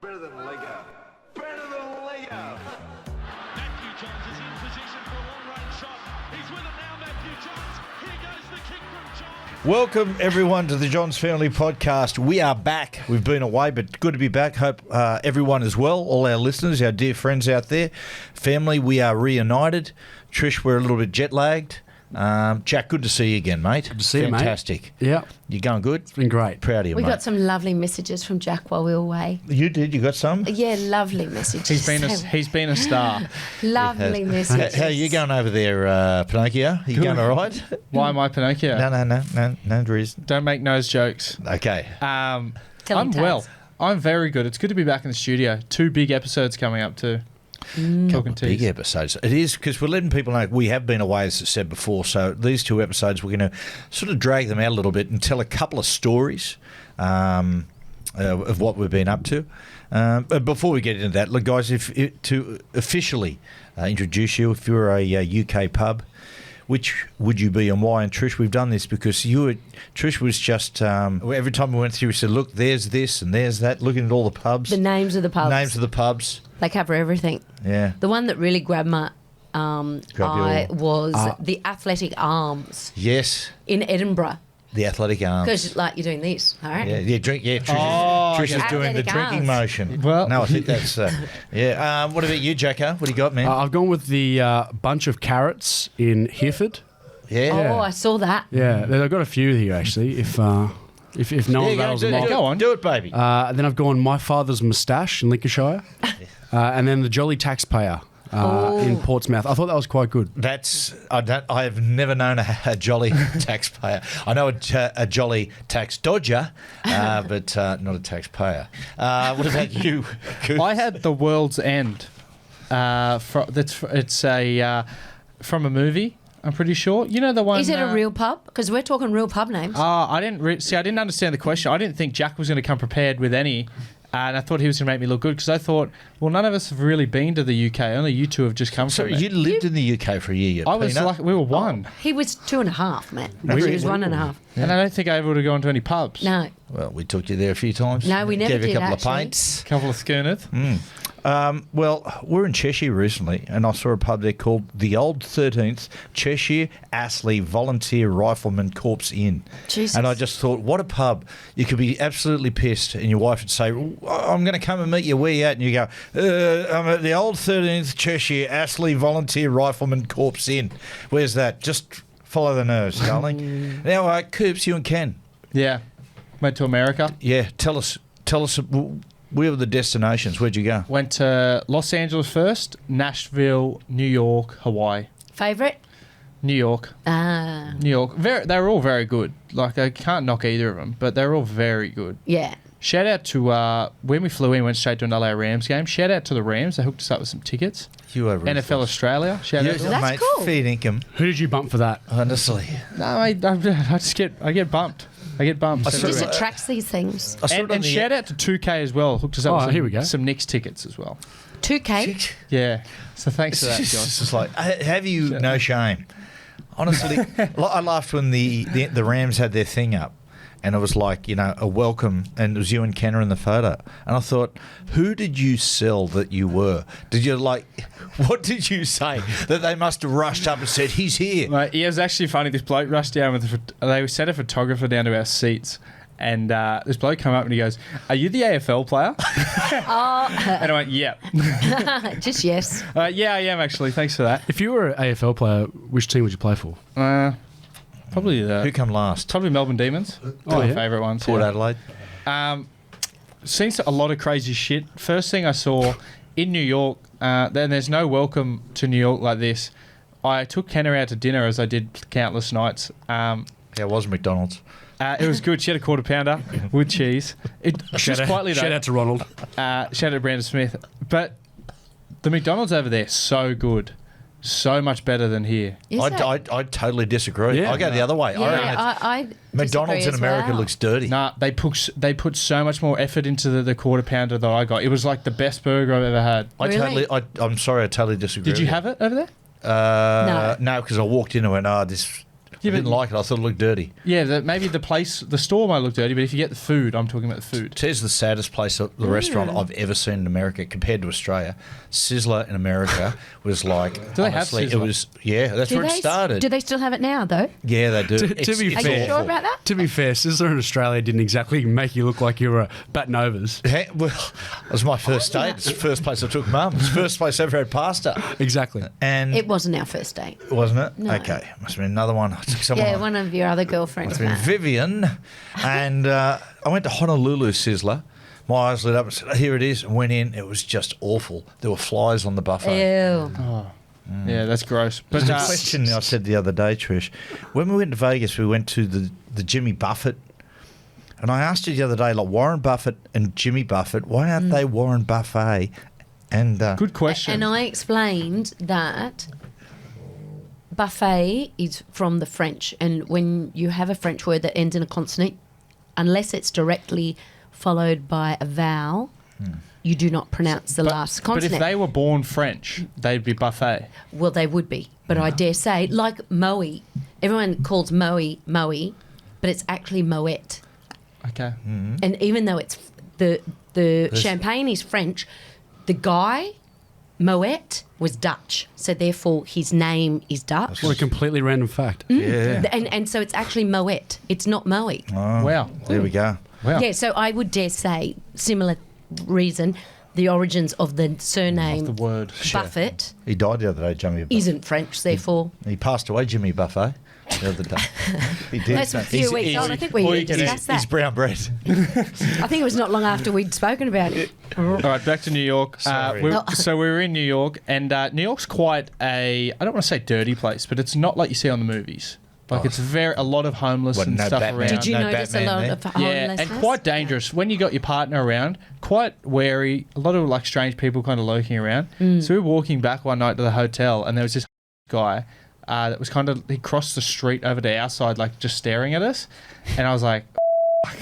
Better than Lego. Better than Lego. Matthew Johns is in position for a long-range shot. He's with it now, Matthew Johns. Here goes the kick from Johns. Welcome, everyone, to the Johns Family Podcast. We are back. We've been away, but good to be back. Hope everyone is well, all our listeners, our dear friends out there. Family, we are reunited. Trish, we're a little bit jet-lagged. Jack, good to see you again, mate. Good to see you, mate. Fantastic. Yeah. You going good? It's been great. Proud of you, We mate. got some lovely messages from Jack while we were away. You did? You got some? Yeah, lovely messages. He's been a star. Lovely messages. How are you going over there, Pinocchio? You going all right? Why am I Pinocchio? No, Driz. Don't make nose jokes. Okay. Tell I'm him, well. Taz. I'm very good. It's good to be back in the studio. 2 big episodes coming up too. Talking to Big you. episodes. It is, because we're letting people know we have been away, as I said before. So these 2 episodes, we're going to sort of drag them out a little bit and tell a couple of stories of what we've been up to. But before we get into that, look, guys, to officially introduce you, if you're a UK pub, which would you be and why? And Trish, we've done this because Trish was just, every time we went through, we said, look, there's this and there's that, looking at all the pubs. The names of the pubs. Names of the pubs. They cover everything. Yeah. The one that really grabbed my eye was the Athletic Arms Yes. in Edinburgh. The Athletic Arms. Because, like, you're doing this, all right? Yeah, drink. Yeah, Trish is doing the Athletic drinking arms. motion. Well- no, I think that's yeah. What about you, Jacko? What do you got, man? I've gone with the bunch of carrots in Hereford. yeah. Oh, I saw that. Yeah, they've got a few here actually. If no one rattles them off. Go on, do it, baby. Then I've gone My Father's Moustache in Lincolnshire, and then the Jolly Taxpayer in Portsmouth. I thought that was quite good. I have never known a jolly taxpayer. I know a jolly tax dodger, but not a taxpayer. What about you, Coop? I had The World's End. It's from a movie. I'm pretty sure. You know the one. Is it a real pub? Because we're talking real pub names. I didn't understand the question. I didn't think Jack was going to come prepared with any. And I thought he was going to make me look good because I thought, well, none of us have really been to the UK. Only you 2 have just come So from it. you lived in the UK for a year, I was Peanut? like, we were 1. He was 2.5, man. He was 1.5. And I don't think I ever would have gone to any pubs. No. Well, we took you there a few times. No, we never Gave you did, a couple actually. of pints. Couple of schooners. Well, we're in Cheshire recently, and I saw a pub there called the Old 13th Cheshire Astley Volunteer Rifleman Corps Inn. Jesus. And I just thought, what a pub. You could be absolutely pissed, and your wife would say, I'm going to come and meet you. Where you at? And you go, I'm at the Old 13th Cheshire Astley Volunteer Rifleman Corps Inn. Where's that? Just follow the nerves, darling. Now, Coops, you and Ken. Yeah. Went to America. Yeah, tell us. Where were the destinations? Where'd you go? Went to Los Angeles first, Nashville, New York, Hawaii. Favourite? New York. New York. They were all very good. Like, I can't knock either of them, but they're all very good. Yeah. Shout out to, when we flew in, went straight to an LA Rams game. Shout out to the Rams. They hooked us up with some tickets. You are NFL Australia. Shout out. That's mate, cool. fair income. Who did you bump for that? Honestly. No, I get bumped. I get bumped. He just attracts these things. I saw it on And the- shout out to 2K as well. Hooked us up Oh, with here we go. some Knicks tickets as well. 2K? Yeah. So thanks for that, It's Josh. just like, have you no shame? Honestly, I laughed when the Rams had their thing up, and it was like, a welcome, and it was you and Kenner in the photo. And I thought, who did you sell that you were? Did you what did you say? That they must have rushed up and said, he's here. Right, it was actually funny. This bloke rushed down they sent a photographer down to our seats. And this bloke came up and he goes, "Are you the AFL player?" And I went, "Yeah." Just yes. Yeah, I am actually. Thanks for that. If you were an AFL player, which team would you play for? Probably Who come last? probably Melbourne Demons. Oh, My yeah? favourite ones. Port yeah. Adelaide. Seen a lot of crazy shit. First thing I saw in New York, then there's no welcome to New York like this. I took Kenner out to dinner as I did countless nights. Yeah, it was McDonald's. It was good. She had a quarter pounder with cheese. Just quietly though. Shout out to Ronald. Shout out to Brandon Smith. But the McDonald's over there, so good. So much better than here. Is it? I totally disagree. Yeah. I go the other way. I reckon Yeah, I McDonald's in disagree as America well. looks dirty. Nah, they put so much more effort into the quarter pounder that I got. It was like the best burger I've ever had. Really? I'm sorry, I totally disagree. Did you with have it over there? No, because I walked in and went, this I didn't like it. I thought it looked dirty. Yeah, maybe the store might look dirty, but if you get the food, I'm talking about the food. It's the saddest place, the restaurant I've ever seen in America compared to Australia. Sizzler in America was like, Do they have honestly, Sizzler? it was, that's where it started. Do they still have it now, though? Yeah, they do. To be Are fair, you sure about that? To be fair, Sizzler in Australia didn't exactly make you look like you were batting overs. Hey, well, it was my first date. It's the first place I took Mum. It's the first place I ever had pasta. Exactly. And It wasn't our first date. wasn't it? No. Okay, must have been another one. I took someone. Yeah, one of your other girlfriends. It's been Matt. Vivian, and I went to Honolulu Sizzler. My eyes lit up and said, "Here it is," and went in. It was just awful. There were flies on the buffet. Ew. Yeah, that's gross. But There's a question I said the other day, Trish. When we went to Vegas, we went to the Jimmy Buffett. And I asked you the other day, like Warren Buffett and Jimmy Buffett, why aren't they Warren Buffet? And good question. And I explained that buffet is from the French, and when you have a French word that ends in a consonant, unless it's directly followed by a vowel, you do not pronounce the last But consonant. if they were born French, they'd be buffet. Well, they would be, but I dare say, like Moe, everyone calls Moe, but it's actually Moet. Okay. And even though it's the champagne is French, the guy Moet was Dutch, so therefore his name is Dutch. What a completely random fact. yeah. And so it's actually Moet. It's not Moe. Wow. There we go. Wow. Yeah, so I would dare say, similar reason, the origins of the surname The word. Buffett He died the other day, Jimmy Buffett. isn't French, therefore. He passed away, Jimmy Buffet, the other day. He did. That's a few weeks old. I think we discussed He's that. brown bread. I think it was not long after we'd spoken about it. All right, back to New York. Sorry. So we were in New York, and New York's quite I don't want to say dirty place, but it's not like you see on the movies. Like it's a lot of homeless What, and no stuff Batman? around. Did you No notice a Batman lot there? of Yeah, homelessness? and quite dangerous when you got your partner around. Quite wary. A lot of like strange people kind of lurking around. So we were walking back one night to the hotel, and there was this guy that was he crossed the street over to our side, like just staring at us, and I was like,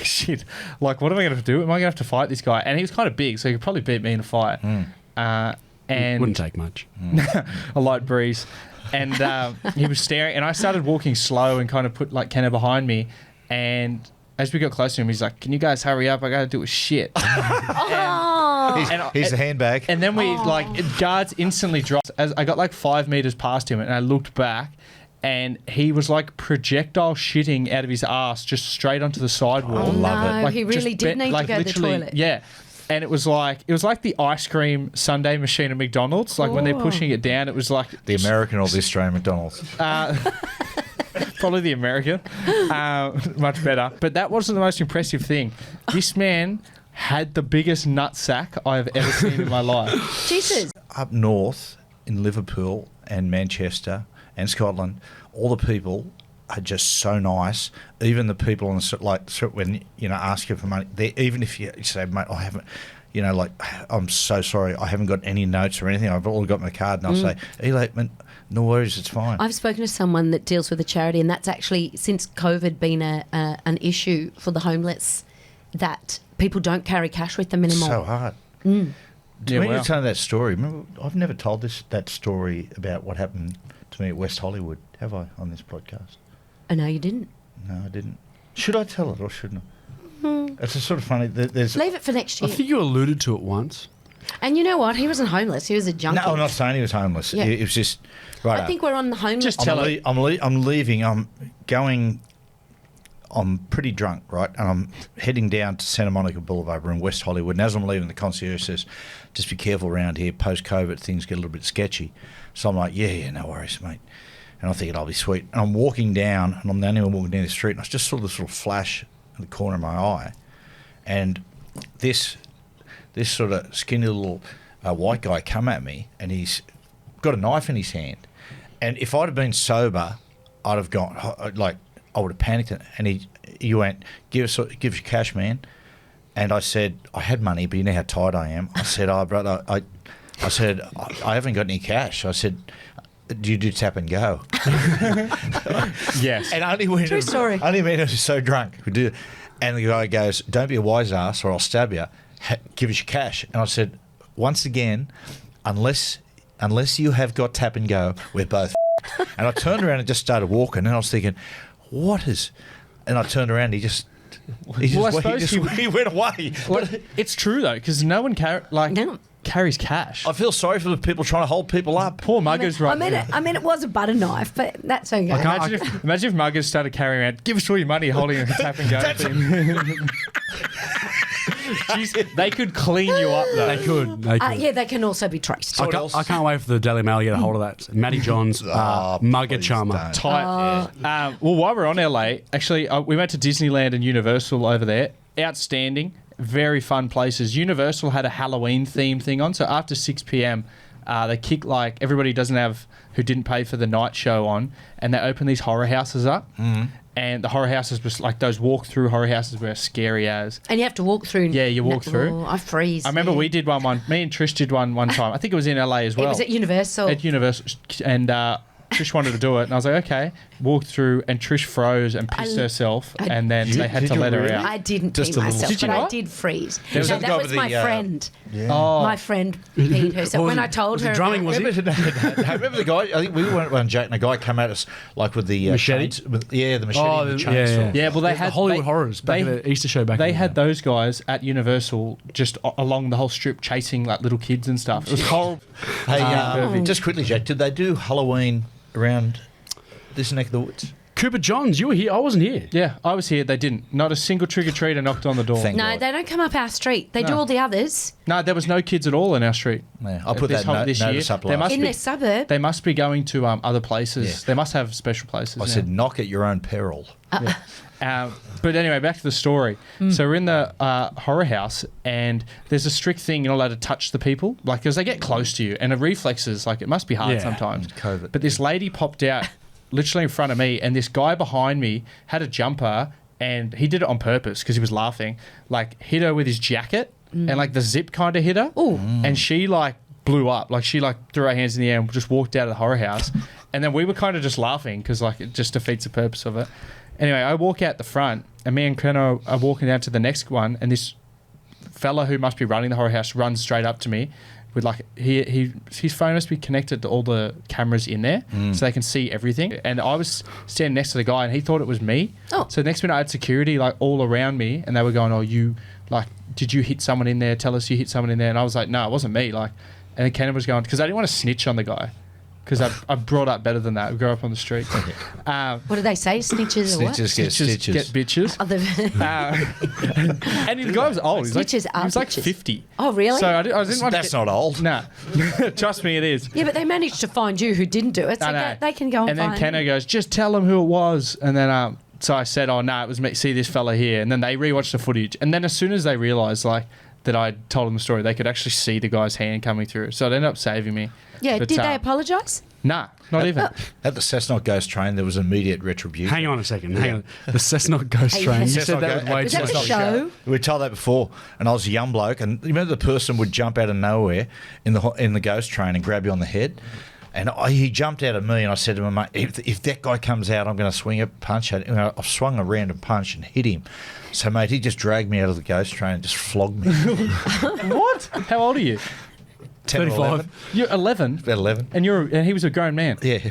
shit, like what am I going to do? Am I going to have to fight this guy? And he was kind of big, so he could probably beat me in a fight. And Wouldn't take much. a light breeze. And he was staring, and I started walking slow and kind of put like Kenna behind me. And as we got close to him, he's like, "Can you guys hurry up? I got to do a shit." Here's the handbag. And then guards instantly dropped. As I got like 5 meters past him, and I looked back, and he was like projectile shitting out of his ass just straight onto the sidewalk. Oh, love it. no, he just really did need to go to the literally- toilet. Yeah. And it was like the ice cream sundae machine at McDonald's. Like when they're pushing it down, it was like The American or the Australian McDonald's? probably the American, much better. But that wasn't the most impressive thing. This man had the biggest nut sack I've ever seen in my life. Jesus. Up north in Liverpool and Manchester and Scotland, all the people are just so nice. Even the people on the when ask you for money, even if you say, "Mate, I haven't," I'm so sorry, I haven't got any notes or anything. I've all got my card, and I'll say, "Eli, man, no worries, it's fine." I've spoken to someone that deals with a charity, and that's actually, since COVID, been an issue for the homeless, that people don't carry cash with them anymore. So hard. Yeah, When wow. you tell that story, remember, I've never told that story about what happened to me at West Hollywood, have I, on this podcast? Oh, no, you didn't. No, I didn't. Should I tell it or shouldn't I? It's a sort of funny. There's Leave it for next I year. think you alluded to it once. And you know what? He wasn't homeless. He was a junkie. No, I'm not saying he was homeless. Yeah. It was just right. I think we're on the homeless. Just tell it. I'm leaving. I'm going. I'm pretty drunk, right? And I'm heading down to Santa Monica Boulevard. We're in West Hollywood. And as I'm leaving, the concierge says, "Just be careful around here. Post-COVID, things get a little bit sketchy." So I'm like, yeah, no worries, mate. And I'm thinking I'll be sweet. And I'm walking down, and I'm the only one walking down the street, and I just saw this little flash in the corner of my eye. And this sort of skinny little white guy come at me, and he's got a knife in his hand. And if I'd have been sober, I'd have gone, I would have panicked. And he went, give us your cash, man. And I said, I had money, but you know how tight I am. I said, oh, brother, I haven't got any cash. I said, do you do tap and go? Yes. And only when True story. Only when I was so drunk. We do. And the guy goes, "Don't be a wise ass, or I'll stab you. Give us your cash." And I said, once again, unless you have got tap and go, we're both. And I turned around and just started walking, and I was thinking, what is... And I turned around, he just Well, I suppose he went away. Well, it's true though, because no one carries cash. I feel sorry for the people trying to hold people up. Poor Muggers, right? I mean, it was a butter knife, but that's okay. Imagine if Muggers started carrying around, give us all your money, holding a tap and go thing. Jeez, they could clean you up though. They could. Yeah, they can also be traced. What else? I can't wait for the Daily Mail to get a hold of that. Matty John's Mugger please Charmer. don't. Tight. Well, while we're on LA, actually, we went to Disneyland and Universal over there. Outstanding. Very fun places. Universal had a Halloween theme thing on, so after 6 p.m, they kick like everybody who didn't pay for the night show on, and they open these horror houses up. And the horror houses was like those walk-through horror houses were scary as. And you have to walk through. Yeah, you walk through. Oh, I freeze. I remember we did one. Me and Trish did one time. I think it was in LA as well. It was at Universal. At Universal, and Trish wanted to do it, and I was like, okay. Walked through, and Trish froze and pissed herself, and then they had to let her out. I didn't Just pee a little- myself, Did you but I not? did freeze. was No, that the that guy was with my the, friend. Oh, My friend peed herself. When I told her. drumming, was it? Remember the guy? I think we went one, Jack, and a guy came at us like with the Machete? chains- the machete and the chainsaw. yeah. Well, they had the Hollywood they- Horrors back they- at the Easter show back. They in the had day. those guys at Universal just along the whole strip chasing like little kids and stuff. It was horrible. Hey, just quickly, Jack, did they do Halloween around this neck of the woods? Cooper Johns, you were here. I wasn't here. Yeah, I was here. They didn't. Not a single trick-or-treater knocked on the door. Thank No, God. they don't come up our street. They do No. all the others No, there was no kids at all in our street. Yeah, I'll put This that whole- this notice year. up They last. must in be- their suburb. They must be going to other places. Yeah. They must have special places. I now. said, knock at your own peril. But anyway, back to the story. So we're in the horror house, and there's a strict thing you're not allowed to touch the people, like because they get close to you, and the reflexes, like it must be hard Yeah. sometimes. COVID. But this lady popped out, literally in front of me, and this guy behind me had a jumper, and he did it on purpose because he was laughing. Like hit her with his jacket, and like the zip kind of hit her, and she like blew up, like she like threw her hands in the air and just walked out of the horror house, and then we were kind of just laughing because like it just defeats the purpose of it. Anyway, I walk out the front, and me and Kerno are walking down to the next one, and this fella who must be running the horror house runs straight up to me with like his phone must be connected to all the cameras in there so they can see everything. And I was standing next to the guy, and he thought it was me. Oh. So next minute I had security like all around me, and they were going, "Oh, you like did you hit someone in there? Tell us you hit someone in there." And I was like, "No, it wasn't me." Like, and then Ken was going because I didn't want to snitch on the guy. Because I brought up better than that. We grew up on the street. What do they say? Snitches or what? Snitches get stitches. Get bitches. Oh, And the guy was old. He Snitches are was like bitches. 50. Oh, really? So I didn't want That's to not old. Nah. Trust me, it is. Yeah, but they managed to find you who didn't do it, so I know. they can go and then find Keno goes, just tell them who it was. And then so I said, oh, no, it was me. See this fella here. And then they rewatched the footage. And then as soon as they realised, like, that I told them the story, they could actually see the guy's hand coming through. So it ended up saving me. Yeah, But, did they apologise? Nah, not even. At the Cessnock Ghost Train, there was immediate retribution. Hang on a second. Hang on. The Cessnock Ghost Hey, Train. You Cessnock said that Ghost- was way Was too that much. the show? We told that before, and I was a young bloke, and you remember the person would jump out of nowhere in the ghost train and grab you on the head, and he jumped out at me, and I said to him, mate, if that guy comes out, I'm going to swing a punch at him. And I swung a random punch and hit him. So, mate, he just dragged me out of the ghost train and just flogged me. What? How old are you? 10 or 35. 11. You're 11. About 11. And he was a grown man. Yeah, he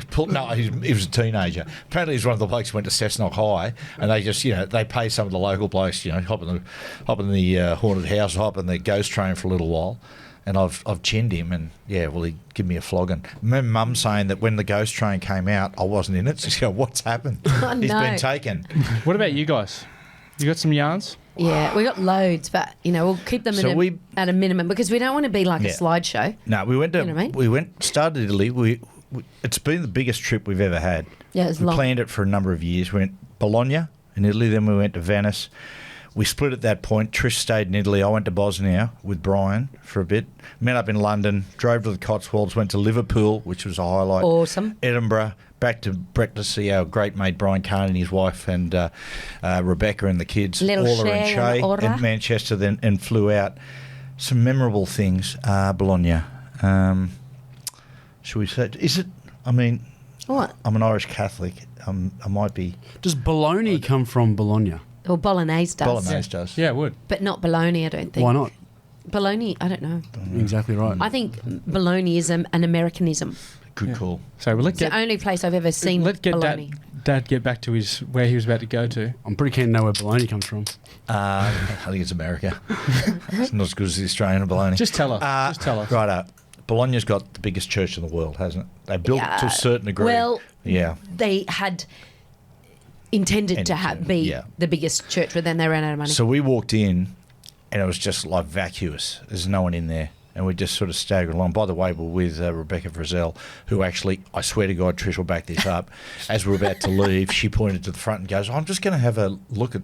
was a teenager. Apparently, he's one of the blokes who went to Cessnock High, and they just, they pay some of the local blokes, hop in the haunted house, hop in the ghost train for a little while, and I've chinned him, and he give me a flogging. I remember Mum saying that when the ghost train came out, I wasn't in it. She's going, "What's happened? Oh, He's no. been taken." What about you guys? You got some yarns? Yeah, we got loads, but we'll keep them at a minimum because we don't want to be like a Yeah. slideshow. No, we went to You know what I mean? started Italy. It's been the biggest trip we've ever had. Yeah, it's we long. planned it for a number of years. We went Bologna in Italy, then we went to Venice. We split at that point. Trish stayed in Italy. I went to Bosnia with Brian for a bit. Met up in London, drove to the Cotswolds, went to Liverpool, which was a highlight. Awesome. Edinburgh, back to Brett to see our great mate Brian Carney and his wife and Rebecca and the kids. Little Orla and Shay Shay and Orla. in Manchester, then and flew out. Some memorable things. Bologna. Should we say? Is it? I mean, What? I'm an Irish Catholic. I might be. Does bologna come from Bologna? Or bolognese does. Bolognese does. Yeah, it would. But not bologna, I don't think. Why not? Bologna, I don't know. Exactly right. I think bologna is an Americanism. Good call. So we'll It's the only place I've ever seen Let's get bologna. Dad get back to where he was about to go to. I'm pretty keen to know where bologna comes from. I think it's America. It's not as good as the Australian bologna. Just tell us. Just tell us. Right. Bologna's got the biggest church in the world, hasn't it? They built it to a certain degree. Well, yeah. they had intended to be Yeah. the biggest church, but then they ran out of money. So we walked in, and it was just like vacuous. There's no one in there. And we just sort of staggered along. By the way, we're with Rebecca Frizzell, who actually, I swear to God, Trish will back this up. As we're about to leave, she pointed to the front and goes, I'm just going to have a look at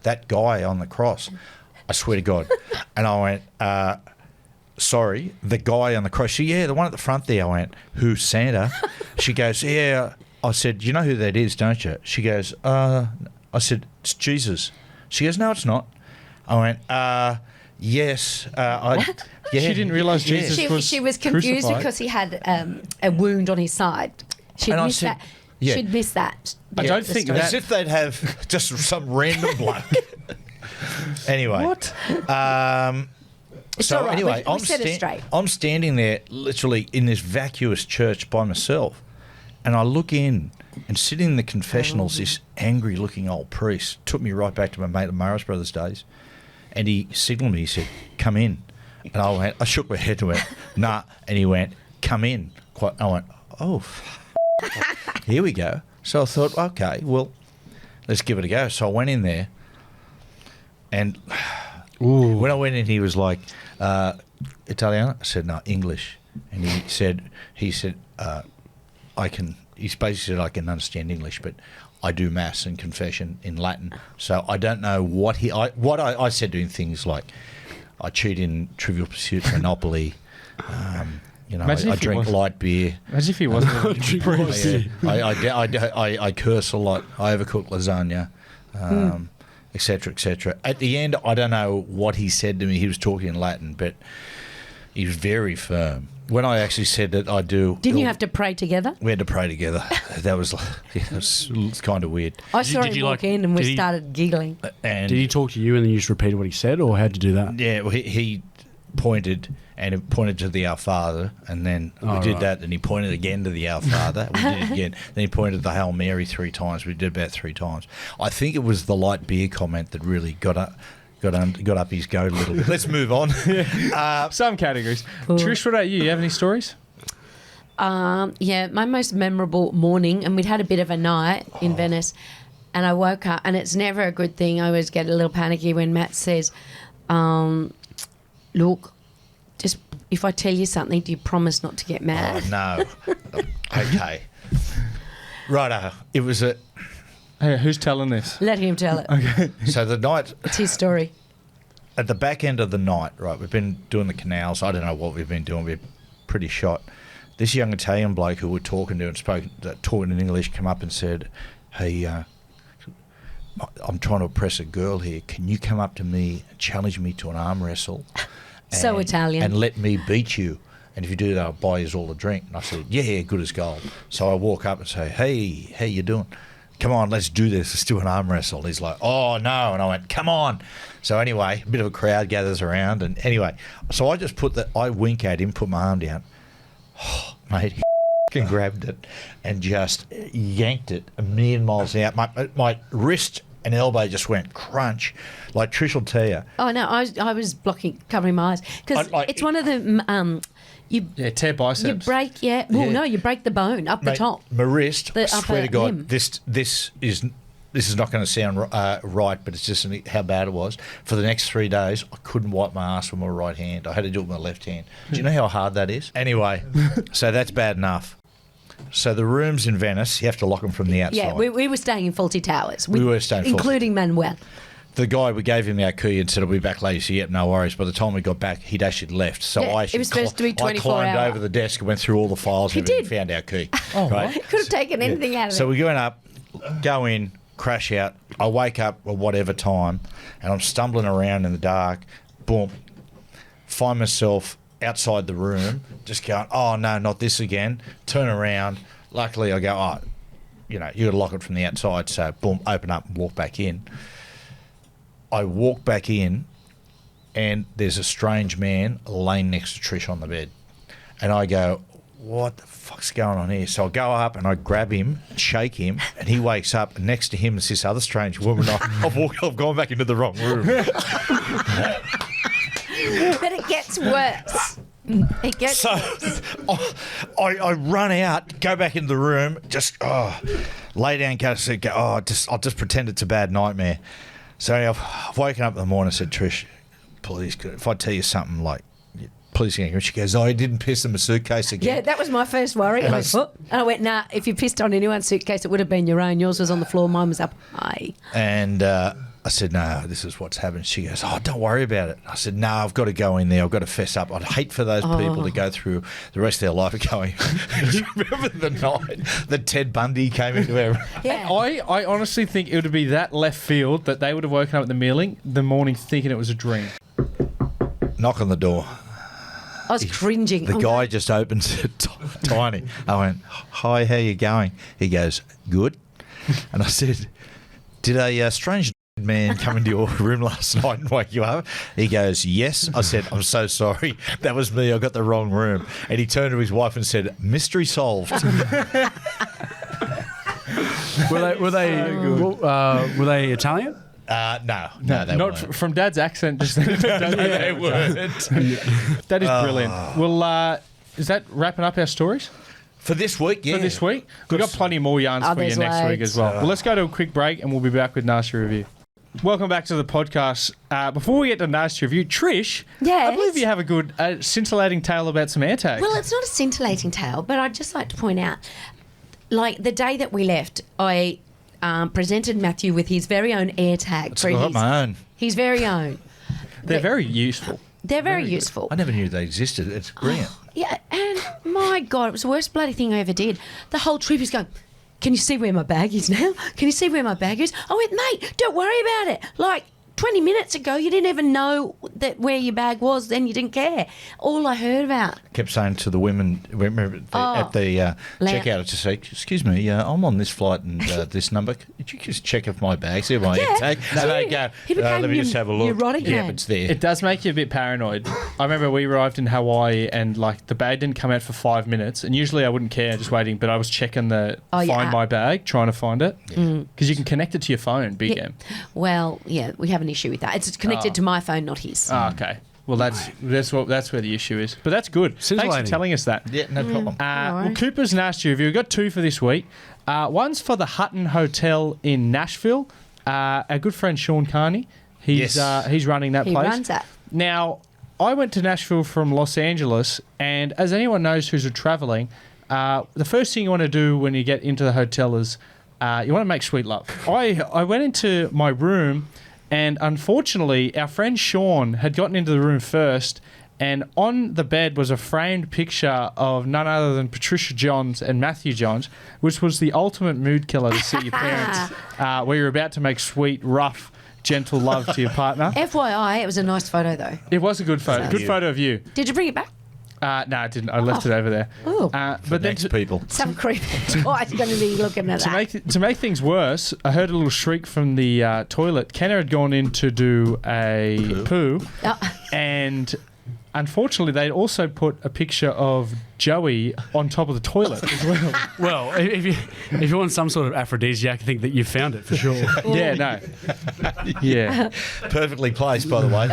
that guy on the cross. I swear to God. And I went, sorry, the guy on the cross. She, yeah, the one at the front there. I went, who's Santa? She goes, yeah. I said, you know who that is, don't you? She goes, I said, it's Jesus. She goes, no, it's not. I went, yes. Yeah, She didn't realise Jesus she was confused crucified. because he had a wound on his side. She'd And I missed said- that. yeah. She'd missed that. I don't the think story. As if they'd have just some random bloke. Anyway. What? It's So all right. anyway, we set it straight. I'm standing there literally in this vacuous church by myself, and I look in, and sitting in the confessionals, this angry-looking old priest took me right back to my mate the Morris Brothers days, and he signalled me. He said, "Come in," and I shook my head and went, "Nah," and he went, "Come in." I went, "Oh, here we go." So I thought, okay, well, let's give it a go. So I went in there, and when I went in, he was like, Italiano? I said, no, English. And he said, I can, he's basically said, I can understand English, but I do mass and confession in Latin. So I don't know what I said to him, things like, I cheat in Trivial Pursuit, Monopoly, you know, Imagine I if he drink wasn't- light beer. Imagine if he wasn't a priest. I curse a lot. I overcook lasagna, etc., etc. At the end, I don't know what he said to me. He was talking in Latin, but he was very firm. When I actually said that I do, Didn't you have to pray together? We had to pray together. That was, it's kind of weird. I Did saw you- him did you, walk like- in and we did he- started giggling. And Did he talk to you and then you just repeated what he said, or how'd you do that? yeah, well, he pointed and it pointed to the Our Father, and then we Oh, did right. that, and he pointed again to the Our Father. We did it again. Then he pointed to the Hail Mary 3 times. We did about 3 times. I think it was the light beer comment that really got up his goat a little bit. Let's move on. Some categories. Trish, what about you? You have any stories? Yeah, my most memorable morning, and we'd had a bit of a night in Venice, and I woke up, and it's never a good thing. I always get a little panicky when Matt says, look, just if I tell you something, do you promise not to get mad? No. Okay. Righto. It was Hey, who's telling this? Let him tell it. so the night It's his story. at the back end of the night, right? We've been doing the canals. I don't know what we've been doing. We're pretty shot. This young Italian bloke who we're talking to and talking in English come up and said, "Hey, I'm trying to impress a girl here. Can you come up to me and challenge me to an arm wrestle? So Italian. And let me beat you. And if you do that, I'll buy you all a drink." And I said, yeah, good as gold. So I walk up and say, "Hey, how you doing? Come on, let's do this. Let's do an arm wrestle." He's like, "Oh, no." And I went, "Come on." So anyway, a bit of a crowd gathers around. And anyway, so I just I wink at him, put my arm down. Oh, mate, he grabbed it and just yanked it a million miles out. My wrist and elbow just went crunch. Like Trish will tell you. Oh, no, I was covering my eyes. Because it's one of the, Yeah, tear biceps. you break, yeah. Well, Yeah. no, you break the bone up the Mate, top. My wrist, The I swear upper to God, limb. this is not going to sound right, but it's just how bad it was. For the next 3 days, I couldn't wipe my ass with my right hand. I had to do it with my left hand. Do you know how hard that is? Anyway, so that's bad enough. So the rooms in Venice, you have to lock them from the outside. Yeah, we were staying in Fawlty Towers. We were staying in Fawlty. including Manuel. The guy, we gave him our key and said, "I'll be back later." So, yep, no worries. By the time we got back, he'd actually left. So Yeah, I it actually was supposed to be I 24 climbed hour. over the desk and went through all the files and He everything, did. found our key. Oh, right. Could have taken anything out of So it. we went up, go in, crash out. I wake up at whatever time, and I'm stumbling around in the dark. Boom. Find myself outside the room, just going, "Oh no, not this again." Turn around. Luckily, I go, "Oh, you got to lock it from the outside." So boom, open up and walk back in. I walk back in, and there's a strange man laying next to Trish on the bed. And I go, what the fuck's going on here? So I go up and I grab him, shake him, and he wakes up. And next to him is this other strange woman. I've gone back into the wrong room. But it gets worse. It gets So I run out, go back into the room, just lay down, go to sleep. I'll just pretend it's a bad nightmare. So I've woken up in the morning and said, Trish, please, if I tell you something like, please, she goes, I didn't piss in my suitcase again. Yeah, that was my first worry. And I went, "Oh." And I went, nah, if you pissed on anyone's suitcase, it would have been your own. Yours was on the floor, mine was up high. And I said, no, this is what's happened. She goes, oh, don't worry about it. I said, no, I've got to go in there. I've got to fess up. I'd hate for those people to go through the rest of their life going, remember the night that Ted Bundy came into our... Yeah. I honestly think it would be that left field that they would have woken up in the morning thinking it was a dream. Knock on the door. I was cringing. The guy just opens it tiny. I went, hi, how you going? He goes, good. And I said, did a strange man come into your room last night and wake you up? He goes, yes. I said, I'm so sorry. That was me. I got the wrong room. And he turned to his wife and said, mystery solved. Were they Italian? No, they Not weren't. from Dad's accent. Just they weren't. That is brilliant. Well, is that wrapping up our stories For this week, yeah. for this week? We've got plenty more yarns for you there's next week loads. as well. Well, let's go to a quick break and we'll be back with Nasty Review. Welcome back to the podcast. Before we get to Nasty Review, Trish, Yes? I believe you have a good scintillating tale about some air tags. Well, it's not a scintillating tale, but I'd just like to point out, like the day that we left, I presented Matthew with his very own AirTag. I've got my own. His very own. They're very useful. They're very useful. I never knew they existed. It's brilliant. Yeah, and my God, it was the worst bloody thing I ever did. The whole trip is going, can you see where my bag is now? Can you see where my bag is? I went, mate, don't worry about it. Like 20 minutes ago, you didn't even know that where your bag was, then you didn't care. All I heard about. Kept saying to the women at the checkout, I just say, excuse me, I'm on this flight and this number. Could you just check if my bag's there? My tag? No, they go, He became let me just have a look. neurotic Yeah, man. it's there. It does make you a bit paranoid. I remember we arrived in Hawaii and like the bag didn't come out for 5 minutes, and usually I wouldn't care, just waiting. But I was checking the Oh, yeah. find my bag, trying to find it because you can connect it to your phone. Big game. Well, yeah, we have an issue with that. It's connected to my phone, not his. Oh, okay. Well, that's where the issue is. But that's good. Thanks for Scintillating. telling us that. Yeah, no problem. Well, Cooper's Nasty Review. We've got two for this week. One's for the Hutton Hotel in Nashville. Our good friend Sean Carney. He's running that He place. runs that. Now, I went to Nashville from Los Angeles, and as anyone knows who's traveling, the first thing you want to do when you get into the hotel is you want to make sweet love. I went into my room, and unfortunately, our friend Sean had gotten into the room first, and on the bed was a framed picture of none other than Patricia Johns and Matthew Johns, which was the ultimate mood killer to see your parents where you're about to make sweet, rough, gentle love to your partner. FYI, it was a nice photo, though. It was a good photo. Good photo of you. Did you bring it back? No, I didn't. I left it over there. Oh. But then Next people. Some creep twice going to be looking at that. to make things worse, I heard a little shriek from the toilet. Kenna had gone in to do a poo, Oh. and unfortunately, they'd also put a picture of Joey on top of the toilet as well. Well, if you want some sort of aphrodisiac, I think that you found it for sure. Yeah, no. Yeah. Perfectly placed, by the way.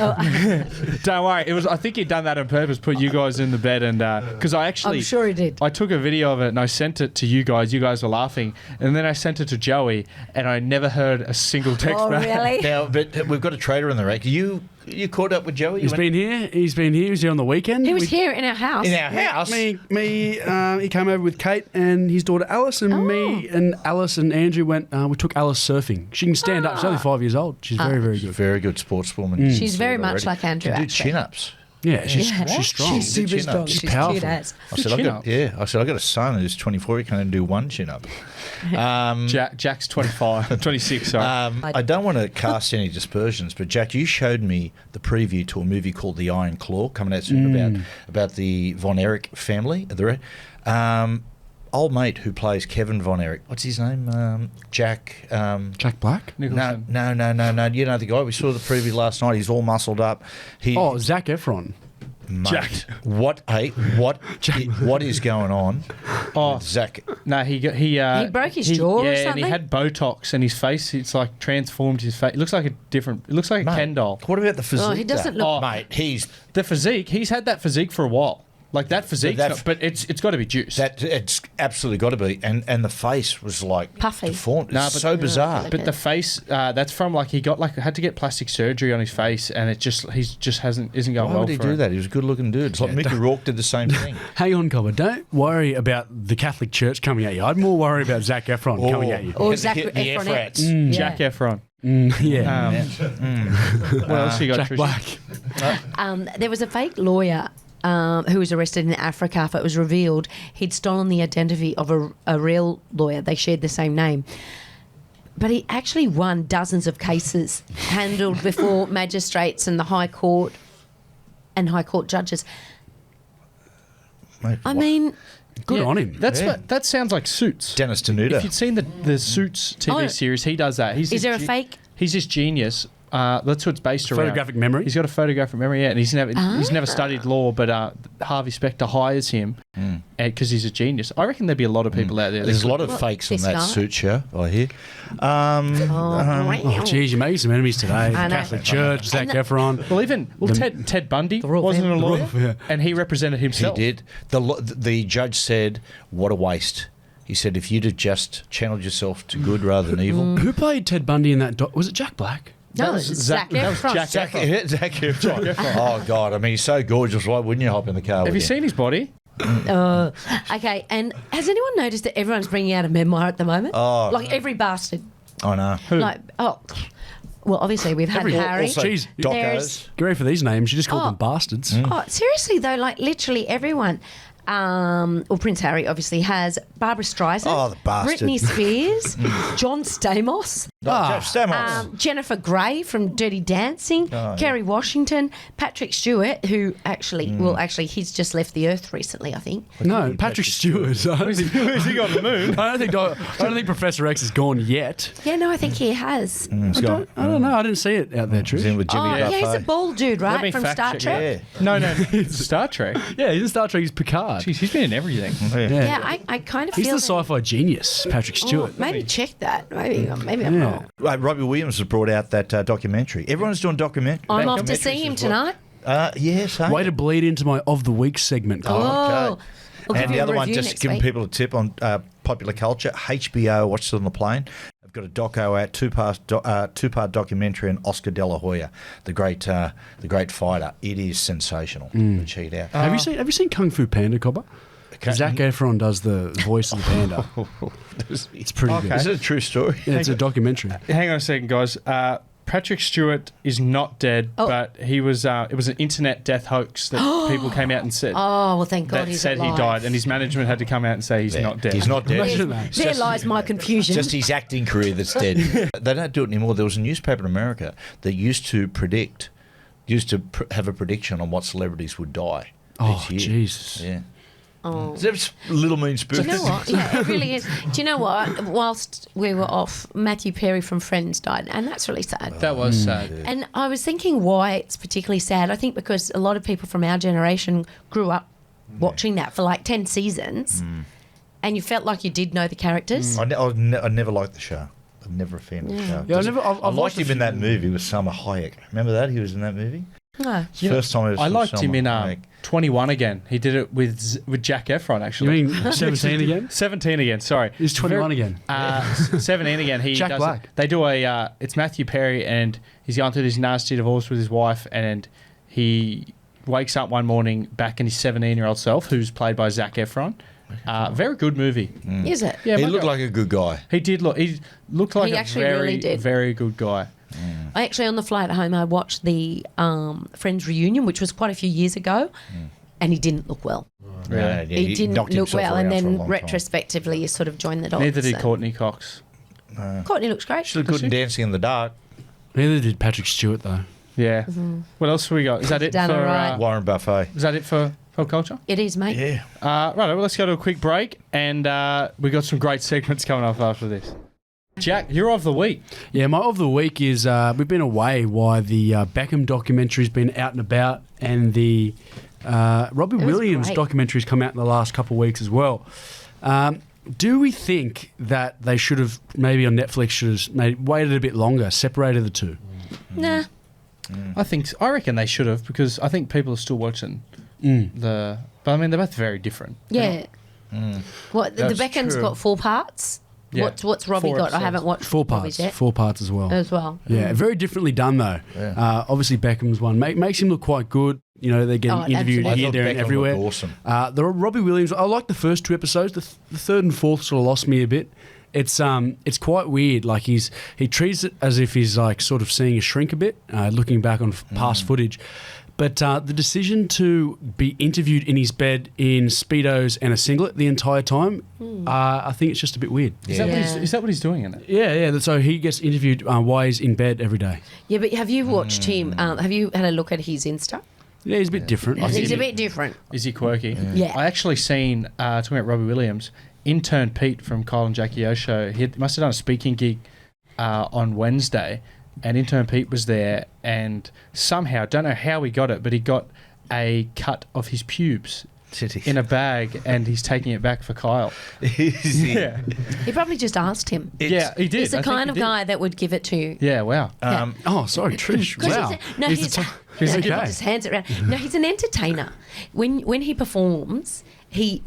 Don't worry. It was. I think he'd done that on purpose, put you guys in the bed, and because I actually, I'm sure he did. I took a video of it and I sent it to you guys. You guys were laughing, and then I sent it to Joey, and I never heard a single text Oh, back. really? Now, but we've got a trader in the rack. You caught up with Joey? He's been here. He was here on the weekend. He was here in our house. in our house. He came over with Kate and his daughter Alice, and me and Alice and Andrew went. We took Alice surfing. She can stand up. She's only 5 years old. She's very, very good. Very good sportswoman. She's very much like Andrew, Can do actually. chin-ups. Yeah, she's Yeah. strong. She's super Chin-ups. strong. She's She's powerful. cute as. I said, I got a son who's 24. He can only do one chin-up. Jack's 25, 26. Sorry. I don't want to cast any dispersions, but Jack, you showed me the preview to a movie called The Iron Claw coming out soon about the Von Erich family. old mate who plays Kevin Von Erich. What's his name? Jack. Jack Black? No. Nicholson. You know the guy we saw the preview last night. He's all muscled up. Zac Efron. Mate, Jack. what is going on? Oh, with Zach. no, he broke his jaw or Yeah, and something? he had Botox, and his face. It's like transformed his face. It looks like a different. It looks like a Mate, Ken doll. What about the physique? Oh, he doesn't though? look- Mate, he's The physique. He's had that physique for a while. Like that physique, that- but it's got to be juice. that. It's absolutely got to be. And the face was like Puffy. deformed. Nah, It's but- so bizarre. Like But the face, that's from like he got like had to get plastic surgery on his face, and it just isn't going Why well would he for do him. that? He was a good-looking dude. It's like Mickey Rourke did the same thing. Hang on, Cobber. Don't worry about the Catholic Church coming at you. I'd more worry about Zac Efron coming at you. Or And Zac the Efron. Efrats. Yeah. Jack Efron. Yeah. What else you got? Jack Trish? Black. There was a fake lawyer who was arrested in Africa after it was revealed he'd stolen the identity of a real lawyer. They shared the same name. But he actually won dozens of cases handled before magistrates and the High Court and High Court judges. Mate, I mean, Good Yeah, on him. That's Yeah. what that sounds like Suits. Dennis Denuta. If you'd seen the Suits TV Oh. series, he does that. He's is this there a fake? He's this genius. That's what it's based around. Photographic memory? He's got a photographic memory, yeah, and he's never studied law, but Harvey Specter hires him because he's a genius. I reckon there'd be a lot of people out there. There's a lot Well, of fakes on this that guy. suit show, I hear. Oh, geez, you're making some enemies today. I know. Catholic Church, Zac And Efron. Well, Ted Bundy Royal wasn't a Family. lawyer, Royal, yeah. and he represented He himself. did. The judge said, "What a waste." He said, "If you'd have just channeled yourself to good rather than evil." Who played Ted Bundy in that? Was it Jack Black? No, That was Zac that was Efron. Jack Zac Efron. Zac Efron. Oh God! I mean, he's so gorgeous. Why wouldn't you hop in the car? Have with you him? seen his body? Okay, and has anyone noticed that everyone's bringing out a memoir at the moment? Oh. Like every bastard. I know. Like, well, obviously we've had Harry. Also, Jeez. docos. Get ready for these names. You just called Oh. them bastards. Oh, seriously though, like literally everyone. Well, Prince Harry obviously has Barbara Streisand, Oh, the bastard. Britney Spears, John Stamos, Jeff Stamos. Jennifer Grey from Dirty Dancing, Kerry Washington, Patrick Stewart, who actually, he's just left the earth recently, I think. No, Patrick Stewart. I don't think, Who's he on the moon? I don't think Professor X is gone yet. Yeah, no, I think he has. He's gone. I don't know. I didn't see it out there, He's in Trish. with Jimmy Oh, yeah, he's a Buffett. bald dude, Let me right, from fact Star check. Trek. Yeah. No, it's Star Trek. Yeah, he's in Star Trek. He's Picard. Jeez, he's been in everything. Yeah, I kind of He's feel the sci-fi genius, Patrick Oh, Stewart. maybe check that. Maybe I'm Yeah. wrong. Right, Robbie Williams has brought out that documentary. Everyone's doing documentary. I'm off to see him tonight. Yes. eh? Way to bleed into my of the week segment. Carl. Oh, Okay. We'll give And you the a other one, review just next giving week. people a tip on popular culture. HBO, watched it on the plane. I've got a doco out, two-part documentary on Oscar De La Hoya, the great fighter. It is sensational. Check it out. Have you seen Kung Fu Panda, Cobber? Okay. Zac Efron does the voice of the panda. It's pretty Okay. Is good. it a true story? Yeah, it's a documentary. Hang on a second, guys. Patrick Stewart is not dead, Oh. but he was. It was an internet death hoax that people came out and said Oh, well, thank God that he's said alive. he died, and his management had to come out and say he's not dead. He's not dead. Imagine that. There lies my confusion. Just his acting career that's dead. They don't do it anymore. There was a newspaper in America that used to have a prediction on what celebrities would die Oh, each year. Jesus. Yeah. Oh. It's little mean Do spirits. you know what? Yeah, it really is. Do you know what? Whilst we were off, Matthew Perry from Friends died, and that's really sad. That was sad. And I was thinking why it's particularly sad. I think because a lot of people from our generation grew up watching that for like 10 seasons, and you felt like you did know the characters. I never liked the show. I'm never a fan of the show. Yeah, I've I watched liked a him in that movie with Salma Hayek. Remember that? He was in that movie? No. It's the first time I ever saw I liked him Salma in Hayek. 21 again. He did it with Jack Efron, You actually. mean 17 again? 17 again, sorry. He's 21 again. 17 again. He Jack does Black. It. They do it's Matthew Perry, and he's going through this nasty divorce with his wife, and he wakes up one morning back in his 17-year-old self, who's played by Zac Efron. Very good movie. Is it? Yeah, He my looked God. like a good guy. He did look. He looked like He a actually very, really did. very good guy. I actually, on the flight home, I watched the Friends reunion, which was quite a few years ago, and he didn't look well. Yeah, He didn't knocked look himself well, and around for a then long time. retrospectively, you sort of joined the dots. Neither did so. Courtney Cox. Courtney looks great. She looked good in Dancing in the Dark. Neither did Patrick Stewart, though. Yeah. What else have we got? Is that it Done for? all right. Warren Buffet. Is that it for Pop culture. It is, mate. Yeah. Right, well, let's go to a quick break, and we got some great segments coming up after this. Jack, you're of the week. Yeah, my of the week is we've been away while the Beckham documentary's been out and about, and the Robbie It was Williams great. documentary's come out in the last couple of weeks as well. Do we think that they should have, maybe on Netflix, should have waited a bit longer, separated the two? Nah. I reckon they should have, because I think people are still watching the. But I mean, they're both very different. Yeah. What the That's Beckham's true. got 4 parts. Yeah. What's Robbie 4 got? I episodes. haven't watched 4 Robbie's parts, yet 4 parts as well. as well. Yeah, very differently done though. Yeah. Obviously, Beckham's one makes him look quite good. You know, they're getting Oh, interviewed absolutely. I here, thought there, and Beckham everywhere. looked awesome. The Robbie Williams, I like the first 2 episodes. The third and fourth sort of lost me a bit. It's quite weird. Like he treats it as if he's like sort of seeing a shrink a bit, looking back on past footage. But the decision to be interviewed in his bed in Speedos and a singlet the entire time, I think it's just a bit weird. Is that, Yeah. is that what he's doing in it? Yeah. So he gets interviewed while he's in bed every day. Yeah, but have you watched him? Have you had a look at his Insta? Yeah, he's a bit different. He's a bit different. Is he quirky? Yeah. I actually seen, talking about Robbie Williams, intern Pete from Kyle and Jackie O show. He must have done a speaking gig on Wednesday, and intern Pete was there, and somehow, don't know how he got it, but he got a cut of his pubes in a bag, and he's taking it back for Kyle. Yeah, He probably just asked him. yeah, he did. He's the I think kind he of did. guy that would give it to you. Yeah, wow. Oh, sorry, Trish. 'Cause Wow. he's He's he okay. just hands it around. No, he's an entertainer. When he performs, he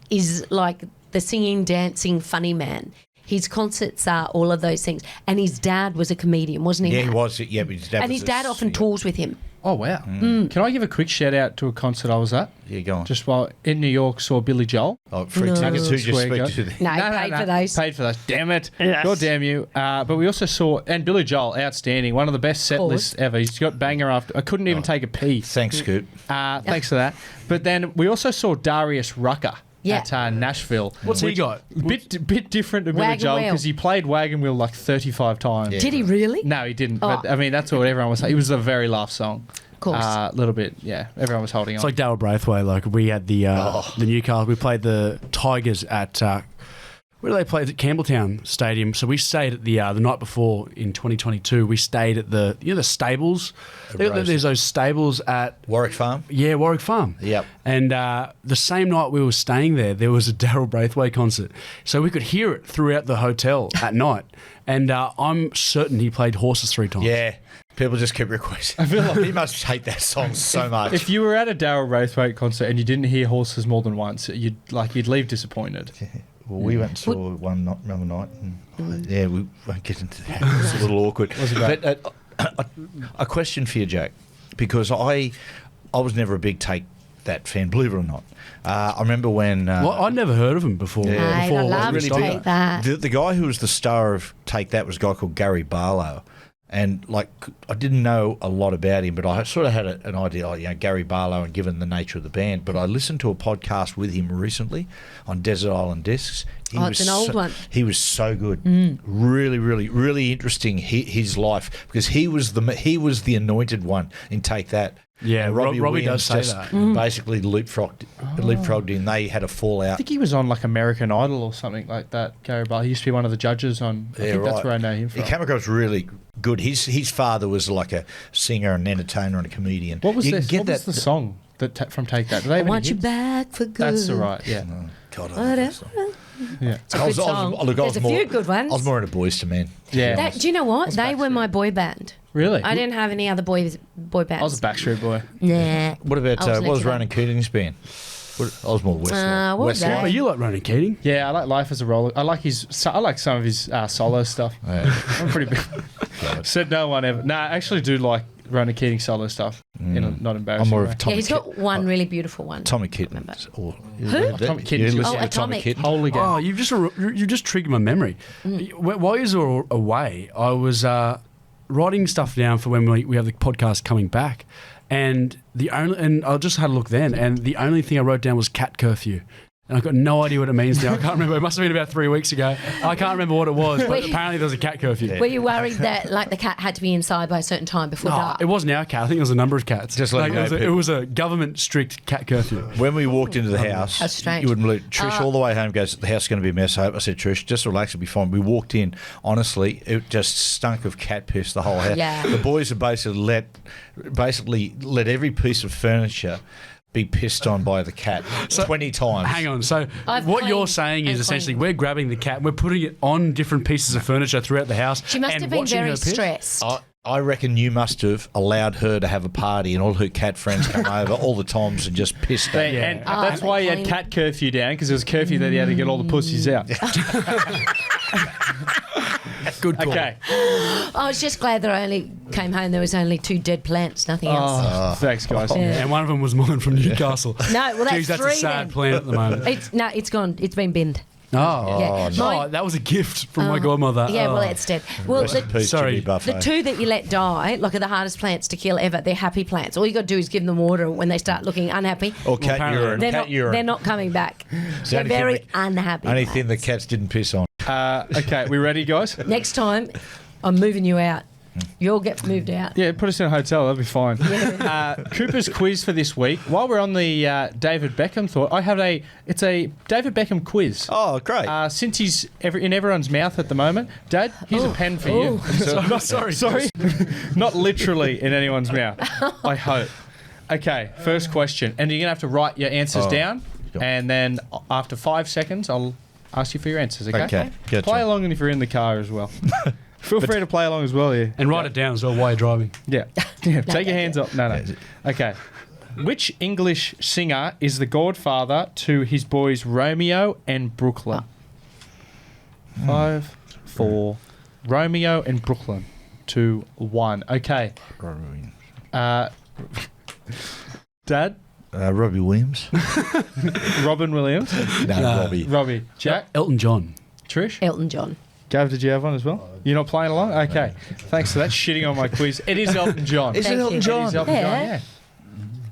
is like the singing, dancing, funny man. His concerts are all of those things. And his dad was a comedian, wasn't he? Yeah, he Matt? was. Yeah, but his dad And was his dad a often singer. tours with him. Oh, wow. Can I give a quick shout out to a concert I was at? Yeah, go on. Just while in New York, saw Billy Joel. Oh, free No. tickets. Who just Swear speak God. to the... No, paid for those. Paid for those. Damn it. God damn you. But we also saw, and Billy Joel, outstanding. One of the best set Course. lists ever. He's got banger after. I couldn't even take a pee. Thanks, Scoot. Thanks for that. But then we also saw Darius Rucker Yeah. at Nashville. What's he got? Bit different to Billy Wagon Joel Wheel. because he played Wagon Wheel like 35 times. Yeah. Did he really? No, he didn't. Oh. But I mean, that's what everyone was saying. It was the very last song. Of course. A little bit, yeah. Everyone was holding It's on. like Darryl Braithwaite. Like we had the Newcastle. We played the Tigers at where do they play? At Campbelltown Stadium. So we stayed at the night before in 2022. We stayed at the the stables. There's those stables at Warwick Farm? Warwick Farm. Yep. And the same night we were staying there was a Darryl Braithwaite concert. So we could hear it throughout the hotel at night. And I'm certain he played Horses 3 times. Yeah. People just keep requesting. I feel like he must hate that song so much. If you were at a Darryl Braithwaite concert and you didn't hear Horses more than once, you'd leave disappointed. Well, we went and saw one other night. And, yeah, we won't get into that. It's a little awkward. But a question for you, Jack, because I was never a big Take That fan, believe it or not. I remember when... Well, I'd never heard of him before. Yeah. I before love we to started. Take That. The guy who was the star of Take That was a guy called Gary Barlow. And, like, I didn't know a lot about him, but I sort of had an idea, Gary Barlow, and given the nature of the band. But I listened to a podcast with him recently on Desert Island Discs. It's an old one. He was so good. Really, really, really interesting, his life, because he was the anointed one in Take That. Yeah, And Robbie Williams does say just that. basically leapfrogged in. They had a fallout. I think he was on like American Idol or something like that, Gary Barlow. He used to be one of the judges on... I think that's where I know him from. He came across really good. His father was like a singer, an entertainer, and a comedian. What was You this? get What was the song that from Take That? Do they I have any want you hits? back for good. That's all right, yeah. God, I love that song. Yeah. It's a good song. There's a few good ones. I was more into Boys to Men. Yeah. Do you know what? They were my boy band. Really? I didn't have any other boy bands. I was a Backstreet Boy. Nah. What about I was what was next to Ronan Keating's band? I was more Westlife. what was that? Oh, you like Ronan Keating? Yeah, I like Life as a Roller. I like some of his solo stuff. Yeah. I'm pretty big. Said no one ever. No, I actually do like Ronan Keating solo stuff. In a not embarrassing I'm more way. of a Yeah, Tommy he's got one really beautiful one. Tommy Kitten. Remember. Tommy Kitten. You listen Oh, to Tommy Atomic. Kitten? Holy game. Oh, you just triggered my memory. While you were away, I was writing stuff down for when we have the podcast coming back, and I just had a look then, and the only thing I wrote down was cat curfew. And I've got no idea what it means now. I can't remember. It must have been about 3 weeks ago. I can't remember what it was, but apparently there was a cat curfew. Were you worried that like the cat had to be inside by a certain time before No, dark? it wasn't our cat. I think it was a number of cats. Just like it was a government strict cat curfew. When we walked into the house, How strange. you wouldn't believe Trish all the way home goes, the house is going to be a mess. I said, Trish, just relax, it'll be fine. We walked in, honestly, it just stunk of cat piss, the whole house. Yeah. The boys have basically let every piece of furniture be pissed on by the cat 20 times. Hang on. So I've what you're cleaned saying is and essentially cleaned. we're grabbing the cat, we're putting it on different pieces of furniture throughout the house. She must and have been watching her very piss? stressed. I reckon you must have allowed her to have a party and all her cat friends come over all the times and just pissed her. They- And Yeah. that's why he had cat curfew down, because it was curfew that he had to get all the pussies out. Good call. Okay. I was just glad that I only came home. There was only 2 dead plants, nothing else. Oh, thanks, guys. And one of them was mine from Newcastle. No, well, that's Jeez, that's 3 a sad then. plant at the moment. It's gone. It's been binned. Oh, Yeah. no. My- That was a gift from my godmother. Yeah, well, Oh. it's dead. Well, Rest in peace, sorry. Jimmy Buffet. the 2 that you let die, like, are the hardest plants to kill ever. They're happy plants. All you got to do is give them water when they start looking unhappy. Or cat apparently urine. They're Cat not. urine. They're not coming back. They're only thing very that- unhappy. Only thing the plants. cats didn't piss on. Okay, we ready, guys? Next time, I'm moving you out. You'll get moved out. Yeah, put us in a hotel. That'll be fine. Cooper's quiz for this week. While we're on the David Beckham thought, I have it's a David Beckham quiz. Oh, great. Since he's in everyone's mouth at the moment, Dad, here's a pen for you. Sorry. Not literally in anyone's mouth. I hope. Okay, first question, and you're gonna have to write your answers down, Sure. and then after 5 seconds, I'll ask you for your answers. Okay. Okay, gotcha. Play along if you're in the car as well. Feel free to play along as well. Yeah. And write it down as well while you're driving. Yeah. Take your hands up. No. Okay. Which English singer is the godfather to his boys Romeo and Brooklyn? 5, 4. Romeo and Brooklyn. 2, 1. Okay. Dad? Robbie Williams. Robin Williams? No, Robbie. Robbie. Jack? Elton John. Trish? Elton John. Gav, did you have one as well? You're not playing along? Okay. Thanks for that. Shitting on my quiz. It is Elton John. Is it Thank Elton you. It John? is Elton Yeah. John, yeah.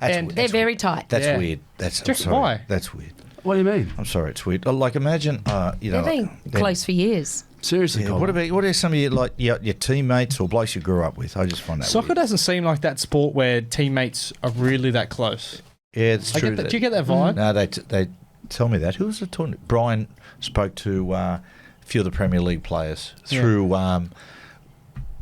That's, And- They're very tight. that's Yeah. weird. That's I'm Just sorry. why? That's weird. What do you mean? I'm sorry, it's weird. Like, imagine, you know. They've been then- close for years. Seriously, Yeah, Colin. what are some of your like your teammates or blokes you grew up with? I just find that Soccer weird. doesn't seem like that sport where teammates are really that close. Yeah, it's I true. get that. Do you get that vibe? No, they tell me that. Who was the talking? Brian spoke to a few of the Premier League players through Sky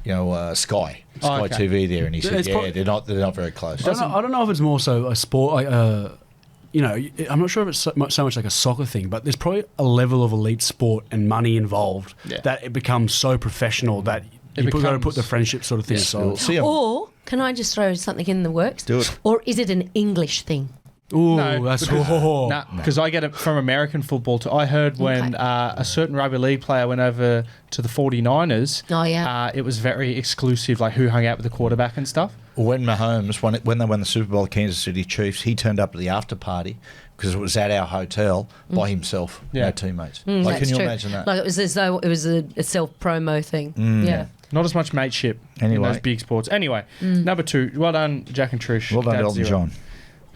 Oh, okay. TV there, and he said, It's yeah, they're not very close. I don't know if it's more so a sport. I'm not sure if it's so much like a soccer thing, but there's probably a level of elite sport and money involved Yeah. that it becomes so professional that It you got to becomes- put the friendship sort of thing aside. See 'em. Or can I just throw something in the works? Do it. Or is it an English thing? Ooh, No, that's Nah, because I get it from American football too. I heard when Okay. a certain rugby league player went over to the 49ers, Oh, yeah. it was very exclusive, like who hung out with the quarterback and stuff. When Mahomes, when they won the Super Bowl, Kansas City Chiefs, he turned up at the after party because it was at our hotel by himself, Yeah. no teammates. Mm, like, that's can you true. imagine that? Like it was as though it was a self promo thing. Yeah. Not as much mateship in Anyway. those big sports. Anyway, number 2. Well done, Jack and Trish. Well done, Dad Elton 0. John.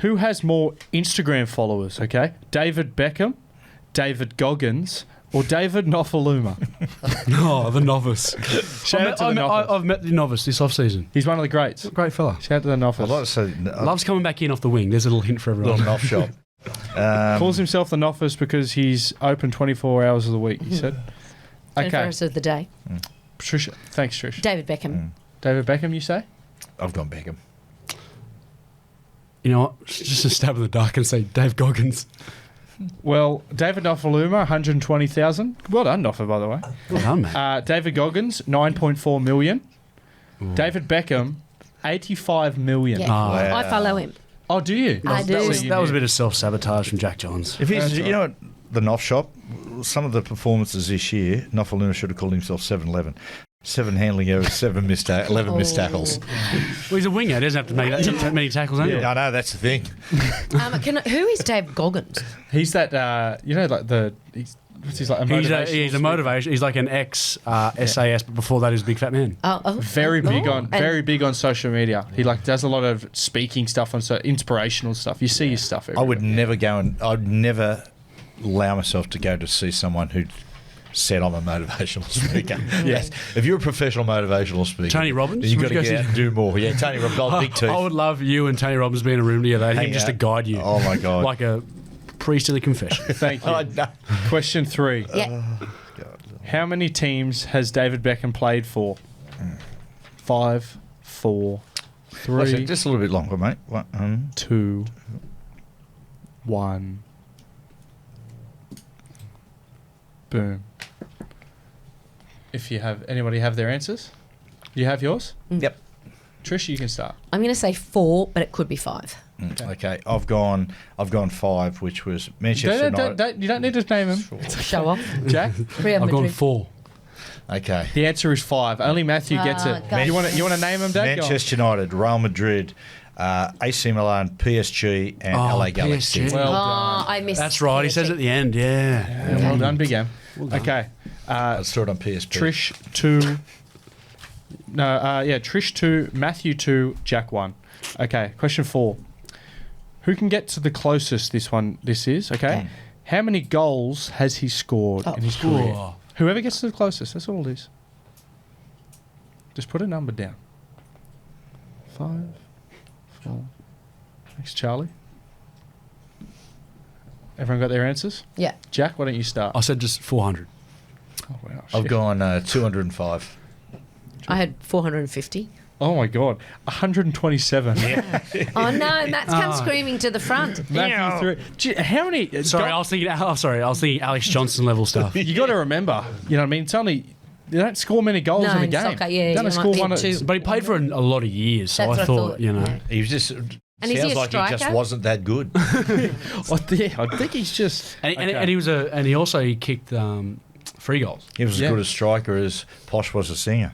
Who has more Instagram followers, okay? David Beckham, David Goggins, or David Nofaluma? Oh, the novice. Shout out to the novice. I've met the novice this off season. He's one of the greats. Great fella. Shout out to the novice. I'd like to say Loves coming back in off the wing. There's a little hint for a everyone. little off shop. Calls himself the novice because he's open 24 hours of the week, he said. Okay. First of the day. Patricia. Thanks, Trish. David Beckham. David Beckham, you say? I've gone Beckham. You know what? Just a stab in the dark and say Dave Goggins. Well, David Nofaluma, 120,000. Well done, Noffa, by the way. Well done, man. David Goggins, 9.4 million. David Beckham, 85 million. Yeah. Oh, Wow. I follow him. Oh, do you? I do. That was a bit of self-sabotage from Jack Johns. If he's, That's you know what, the Noff shop, some of the performances this year, Nofaluna should have called himself 7-11. 7 handling errors, 11 missed tackles. Well, he's a winger. He doesn't have to make that many tackles anyway. I know, that's the thing. Who is Dave Goggins? He's that, like the... He's like a He's motivational a motivation. He's like an ex-SAS, but before that, he was a big fat man. Very big and on social media. He like does a lot of speaking stuff on inspirational stuff. You see his stuff. I Everywhere. would never go and I'd never allow myself to go to see someone who said I'm a motivational speaker. Yes. If you're a professional motivational speaker, Tony Robbins? then you've got Would to you get go out and do more. Yeah, Tony Robbins, old big teeth. I would love you and Tony Robbins being in a room together, and him Hang just to out. guide you. Oh, my God. Like a priest in the confession. Thank you. Oh, no. Question 3. Yeah. How many teams has David Beckham played for? 5, 4, 3, Listen, just a little bit longer, mate. 2, 1. Boom. If you have anybody have their answers, you have yours. Yep. Trish, you can start. I'm going to say 4, but it could be 5. Okay, I've gone 5, which was Manchester United. You don't need to name them. Show off. Jack. Real I've gone Madrid. 4. Okay. The answer is 5. Only Matthew gets it. gosh. You want to name them, Dad? Go on. Manchester United, Real Madrid, AC Milan, PSG, and Oh, LA Galaxy. PSG. Well Oh, done. I missed. That's right. He says at the end, yeah. Yeah, well done, big game. Okay. Let's throw it on PSP. Trish 2. Trish 2, Matthew 2, Jack 1. Okay, question 4. Who can get to the closest this is, okay? How many goals has he scored in his career? Oh. Whoever gets to the closest, that's all it is. Just put a number down. 5, 4. Thanks, Charlie. Everyone got their answers? Yeah. Jack, why don't you start? I said just 400. Oh, wow. I've shit. gone 205. I had 450. Oh, my God. 127. Oh no, Matt's come screaming to the front. Matthew 3. Gee, how many... Sorry, I was thinking Alex Johnson level stuff. You got to remember, you know what I mean? It's only... You don't score many goals No, in a in game. soccer, yeah, You don't you score might one... think two. But he played for a lot of years, so That's I what I thought, thought, you know. yeah. He was just... And is he sounds a like he just striker? wasn't that good. I think he's just... And, Okay. and he was he also kicked free goals. He was Yeah. as good a striker as Posh was a singer.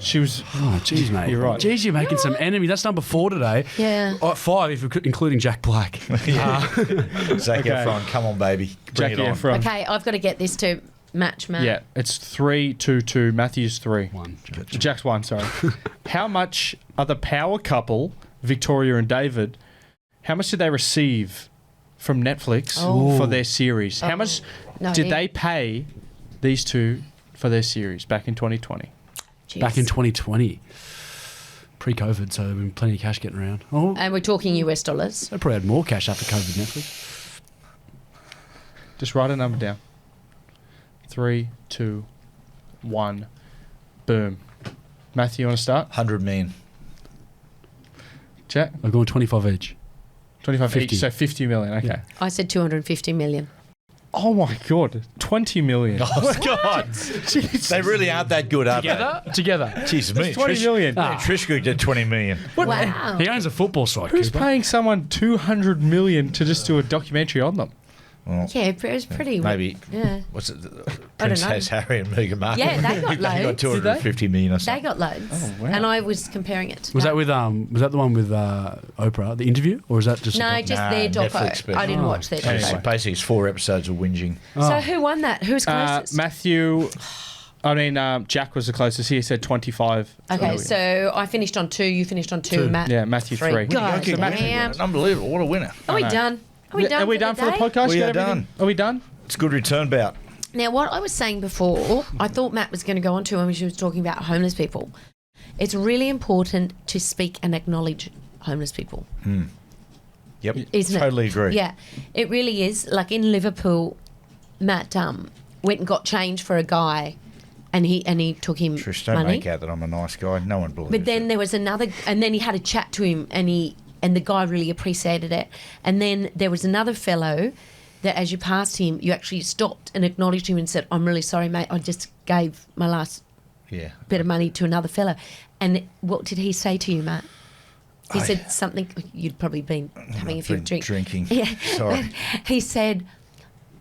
She was... Oh, jeez, mate. You're right. Jeez, you're making some enemies. That's number 4 today. Yeah. 5, if you're including Jack Black. Zac Okay. Efron, come on, baby. Bring Jackie it on. Efron. Okay, I've got to get this to match Matt. Yeah, it's 3-2-2. Matthew's 3. 1. Jack's 1, sorry. How much are the power couple, Victoria and David, how much did they receive from Netflix for their series? How much No, did he- they pay these two for their series back in 2020? Jeez. Back in 2020. Pre-COVID, so there's been plenty of cash getting around. Oh, And we're talking US dollars. they probably had more cash after COVID, Netflix. Just write a number down. 3, 2, 1. Boom. Matthew, you want to start? 100 million. Jack? I've gone 25 each. 25 50. each, so 50 million. Okay. Yeah. I said 250 million. Oh my God. 20 million. Oh, God. They really aren't that good, are they? Together. Jesus, me and 20 Trish, million. me and Trish could get 20 million. Wow. He owns a football site. Who's Cooper. paying someone 200 million to just do a documentary on them? Well, Yeah, it was pretty. maybe. Yeah. What's it? I don't Princess know. Harry and Meghan Markle. Yeah, they got They got loads. 250 million or They something. got loads. Oh, wow. And I was comparing it. Was that with was that the one with Oprah, the interview, or is that just No, a doc- just Nah, their Netflix doco. special. I didn't Oh. watch their Basically, doco. basically, it's 4 episodes of whinging. So who won that? Who's closest? Matthew, Jack was the closest. He said 25 Okay, million. so I finished on 2. You finished on 2. Matt. Yeah, Matthew 3. God Okay, damn. Unbelievable. What a winner. Are we done? Are we done? Are we done for the day? podcast? We You are got everything? done. Are we done? It's a good return bout. Now, what I was saying before, I thought Matt was going to go on to when she was talking about homeless people. It's really important to speak and acknowledge homeless people, Yep. isn't it? Totally agree. Yeah, it really is. Like in Liverpool, Matt went and got change for a guy, and he took him Trish, don't money. make out that I'm a nice guy. No one believes But then it. there was another, and then he had a chat to him, and the guy really appreciated it. And then there was another fellow that, as you passed him, you actually stopped and acknowledged him and said, "I'm really sorry, mate. I just gave my last Yeah. bit of money to another fellow." And what did he say to you, Matt? He I- said something. You'd probably been having a few been drinks. drinking. Yeah. Sorry. He said,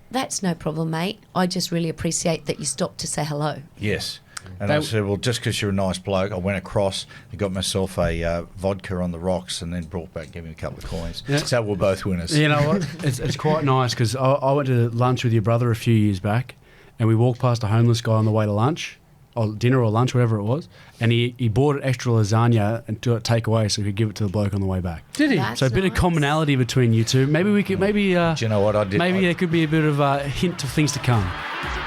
"That's no problem, mate. I just really appreciate that you stopped to say hello." Yes. And I said, well, just because you're a nice bloke, I went across and got myself a vodka on the rocks and then brought back, gave me a couple of coins. Yeah. So we're both winners. You know what? It's quite nice because I went to lunch with your brother a few years back, and we walked past a homeless guy on the way to lunch, or dinner or lunch, whatever it was, and he bought an extra lasagna and do it takeaway so he could give it to the bloke on the way back. Did he? That's So a bit of nice. commonality between you two. Maybe we could, maybe Do you know what I did? maybe I- there could be a bit of a hint of things to come. Is it